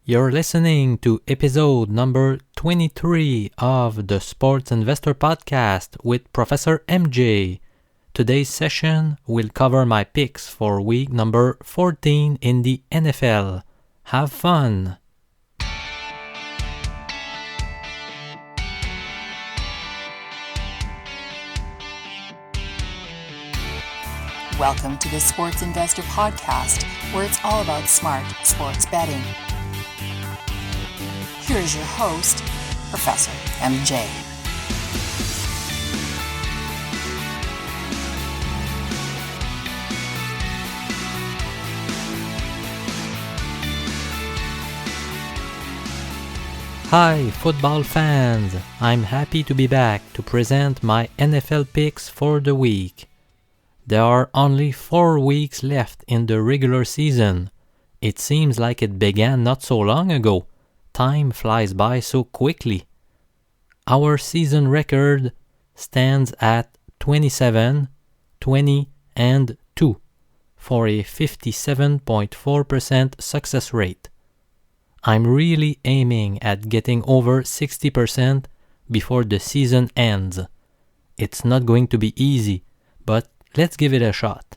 You're listening to episode number 23 of the Sports Investor Podcast with Professor MJ. Today's session will cover my picks for week number 14 in the NFL. Have fun! Welcome to the Sports Investor Podcast, where it's all about smart sports betting. Here is your host, Professor MJ. Hi, football fans! I'm happy to be back to present my NFL picks for the week. There are only 4 weeks left in the regular season. It seems like it began not so long ago. Time flies by so quickly. Our season record stands at 27, 20, and 2 for a 57.4% success rate. I'm really aiming at getting over 60% before the season ends. It's not going to be easy, but let's give it a shot.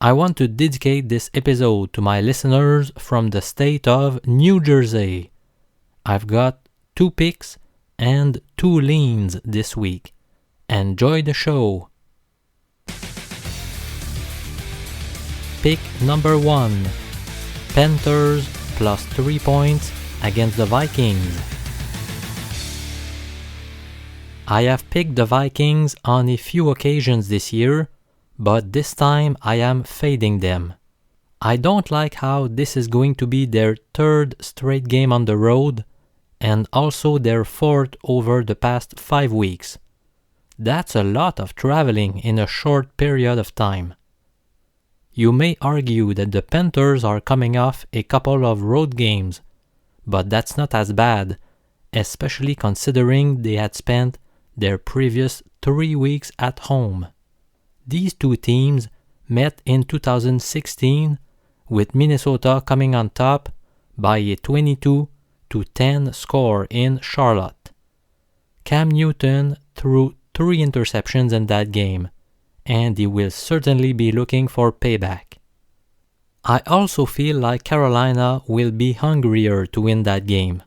I want to dedicate this episode to my listeners from the state of New Jersey. I've got 2 picks and 2 leans this week. Enjoy the show. Pick number 1. Panthers plus 3 points against the Vikings. I have picked the Vikings on a few occasions this year, but this time I am fading them. I don't like how this is going to be their 3rd straight game on the road, and also their 4th over the past 5 weeks. That's a lot of traveling in a short period of time. You may argue that the Panthers are coming off a couple of road games, but that's not as bad, especially considering they had spent their previous 3 weeks at home. These 2 teams met in 2016, with Minnesota coming on top by a 22-10 score in Charlotte. Cam Newton threw 3 interceptions in that game, and he will certainly be looking for payback. I also feel like Carolina will be hungrier to win that game.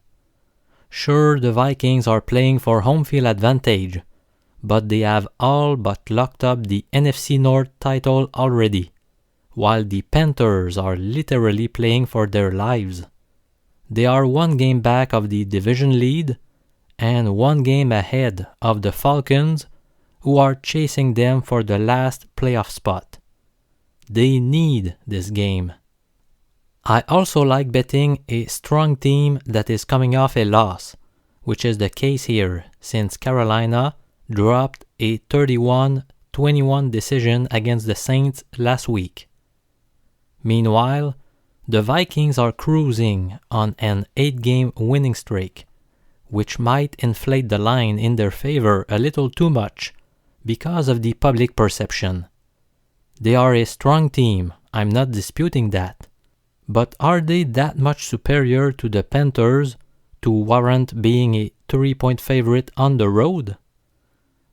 Sure, the Vikings are playing for home field advantage, but they have all but locked up the NFC North title already, while the Panthers are literally playing for their lives. They are 1 game back of the division lead and 1 game ahead of the Falcons, who are chasing them for the last playoff spot. They need this game. I also like betting a strong team that is coming off a loss, which is the case here since Carolina dropped a 31-21 decision against the Saints last week. Meanwhile, the Vikings are cruising on an 8-game winning streak, which might inflate the line in their favor a little too much because of the public perception. They are a strong team, I'm not disputing that. But are they that much superior to the Panthers to warrant being a 3-point favorite on the road?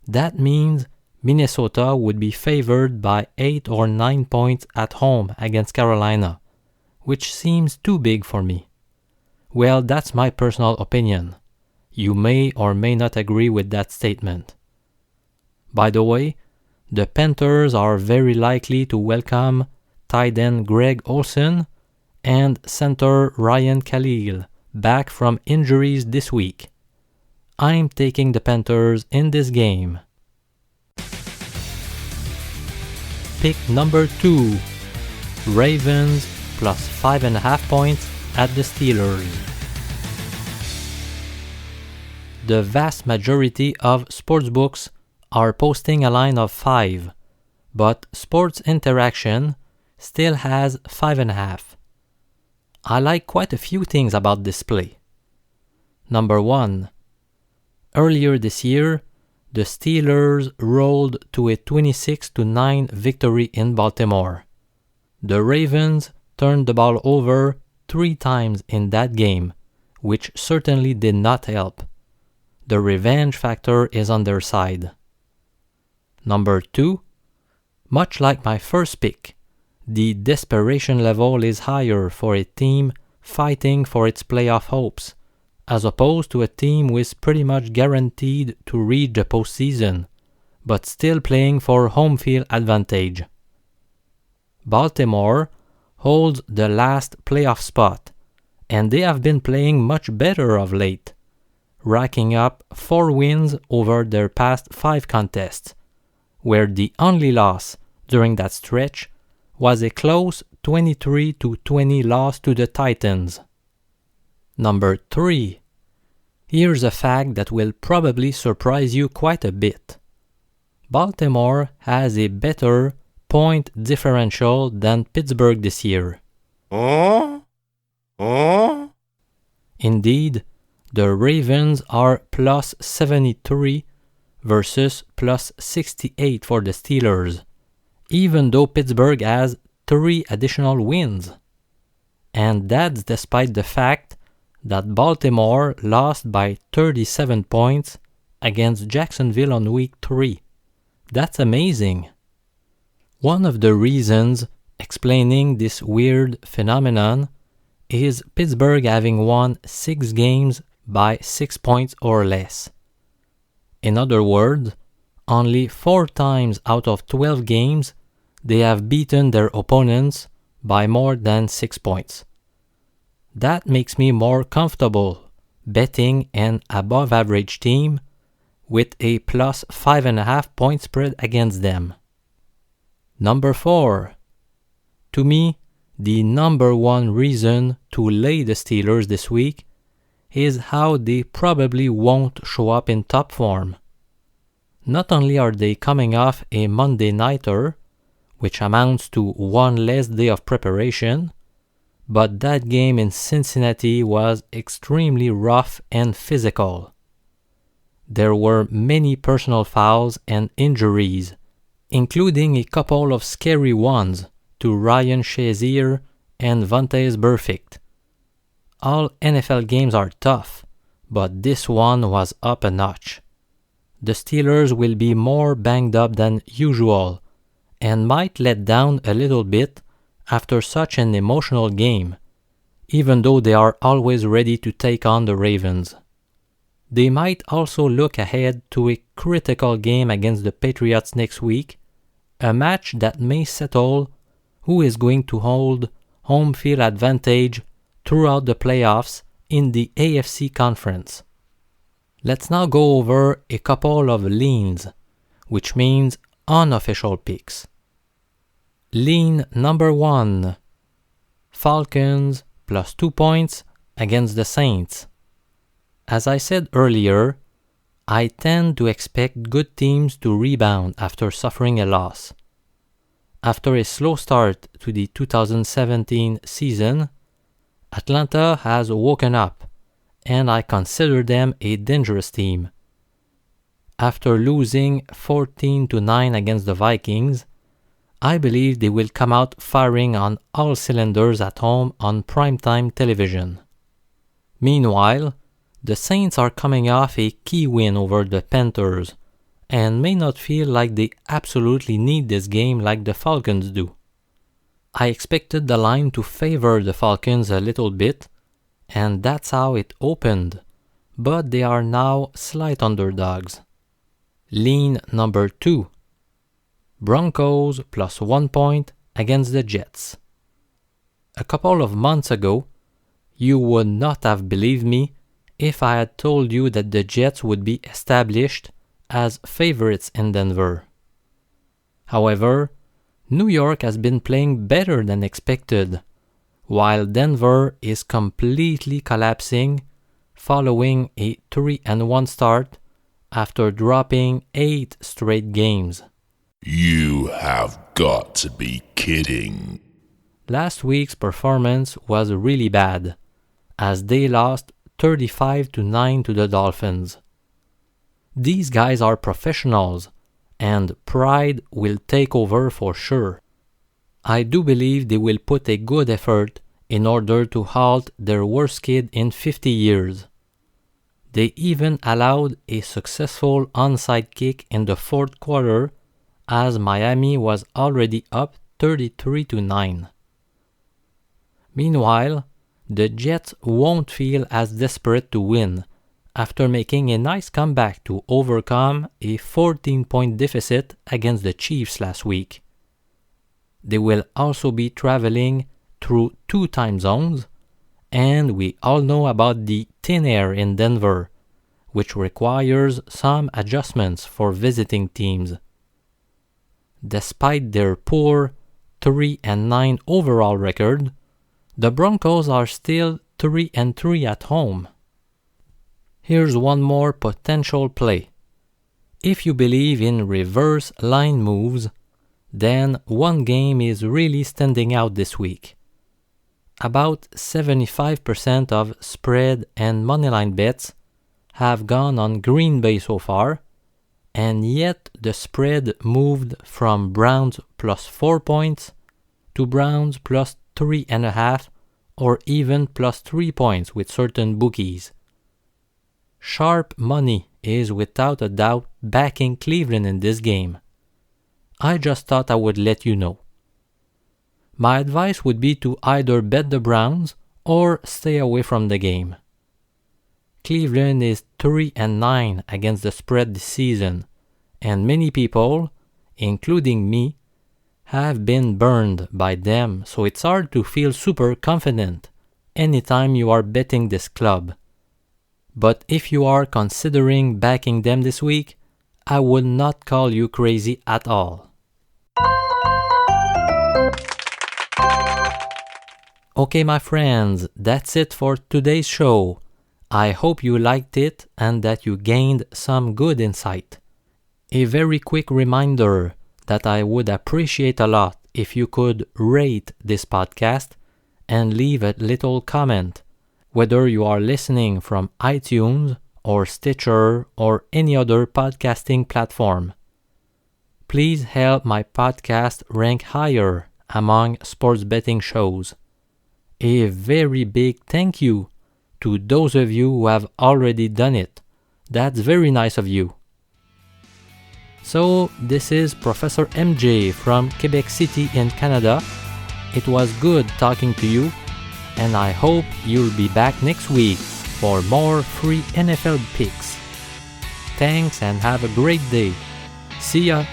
That means Minnesota would be favored by 8 or 9 points at home against Carolina, which seems too big for me. Well, that's my personal opinion. You may or may not agree with that statement. By the way, the Panthers are very likely to welcome tight end Greg Olsen and center Ryan Khalil back from injuries this week. I'm taking the Panthers in this game. Pick number 2. Ravens plus 5.5 points at the Steelers. The vast majority of sportsbooks are posting a line of 5, but Sports Interaction still has 5.5. I like quite a few things about this play. Number 1. Earlier this year, the Steelers rolled to a 26-9 victory in Baltimore. The Ravens turned the ball over 3 times in that game, which certainly did not help. The revenge factor is on their side. Number 2, much like my first pick, the desperation level is higher for a team fighting for its playoff hopes, as opposed to a team who is pretty much guaranteed to reach the postseason, but still playing for home field advantage. Baltimore holds the last playoff spot, and they have been playing much better of late, racking up 4 wins over their past 5 contests, where the only loss during that stretch was a close 23-20 loss to the Titans. Number 3. Here's a fact that will probably surprise you quite a bit. Baltimore has a better point differential than Pittsburgh this year. Indeed, the Ravens are plus 73 versus plus 68 for the Steelers, even though Pittsburgh has 3 additional wins. And that's despite the fact that Baltimore lost by 37 points against Jacksonville on week 3. That's amazing. One of the reasons explaining this weird phenomenon is Pittsburgh having won 6 games by 6 points or less. In other words, only 4 times out of 12 games they have beaten their opponents by more than 6 points. That makes me more comfortable betting an above-average team with a plus 5.5 point spread against them. Number 4. To me, the number 1 reason to lay the Steelers this week is how they probably won't show up in top form. Not only are they coming off a Monday nighter, which amounts to 1 less day of preparation, but that game in Cincinnati was extremely rough and physical. There were many personal fouls and injuries, including a couple of scary ones to Ryan Shazier and Vontaze Burfict. All NFL games are tough, but this one was up a notch. The Steelers will be more banged up than usual and might let down a little bit after such an emotional game, even though they are always ready to take on the Ravens. They might also look ahead to a critical game against the Patriots next week, a match that may settle who is going to hold home field advantage throughout the playoffs in the AFC Conference. Let's now go over a couple of leans, which means unofficial picks. Lean number 1, Falcons plus 2 points against the Saints. As I said earlier, I tend to expect good teams to rebound after suffering a loss. After a slow start to the 2017 season, Atlanta has woken up, and I consider them a dangerous team. After losing 14-9 against the Vikings, I believe they will come out firing on all cylinders at home on primetime television. Meanwhile, the Saints are coming off a key win over the Panthers and may not feel like they absolutely need this game like the Falcons do. I expected the line to favor the Falcons a little bit, and that's how it opened, but they are now slight underdogs. Lean number 2, Broncos plus 1 point against the Jets. A couple of months ago, you would not have believed me if I had told you that the Jets would be established as favorites in Denver. However, New York has been playing better than expected, while Denver is completely collapsing following a 3-1 start after dropping 8 straight games. You have got to be kidding. Last week's performance was really bad, as they lost 35-9 to the Dolphins. These guys are professionals, and pride will take over for sure. I do believe they will put a good effort in order to halt their worst skid in 50 years. They even allowed a successful onside kick in the fourth quarter as Miami was already up 33-9. Meanwhile, the Jets won't feel as desperate to win after making a nice comeback to overcome a 14-point deficit against the Chiefs last week. They will also be traveling through 2 time zones, and we all know about the thin air in Denver, which requires some adjustments for visiting teams. Despite their poor 3-9 overall record, the Broncos are still 3-3 at home. Here's one more potential play. If you believe in reverse line moves, then one game is really standing out this week. About 75% of spread and moneyline bets have gone on Green Bay so far, and yet the spread moved from Browns plus 4 points to Browns plus 3.5 or even plus 3 points with certain bookies. Sharp money is without a doubt backing Cleveland in this game. I just thought I would let you know. My advice would be to either bet the Browns or stay away from the game. Cleveland is 3-9 against the spread this season, and many people, including me, have been burned by them, so it's hard to feel super confident anytime you are betting this club. But if you are considering backing them this week, I would not call you crazy at all. Okay, my friends, that's it for today's show. I hope you liked it and that you gained some good insight. A very quick reminder that I would appreciate a lot if you could rate this podcast and leave a little comment, whether you are listening from iTunes or Stitcher or any other podcasting platform. Please help my podcast rank higher among sports betting shows. A very big thank you to those of you who have already done it. That's very nice of you. So, this is Professor MJ from Quebec City in Canada. It was good talking to you, and I hope you'll be back next week for more free NFL picks. Thanks and have a great day. See ya!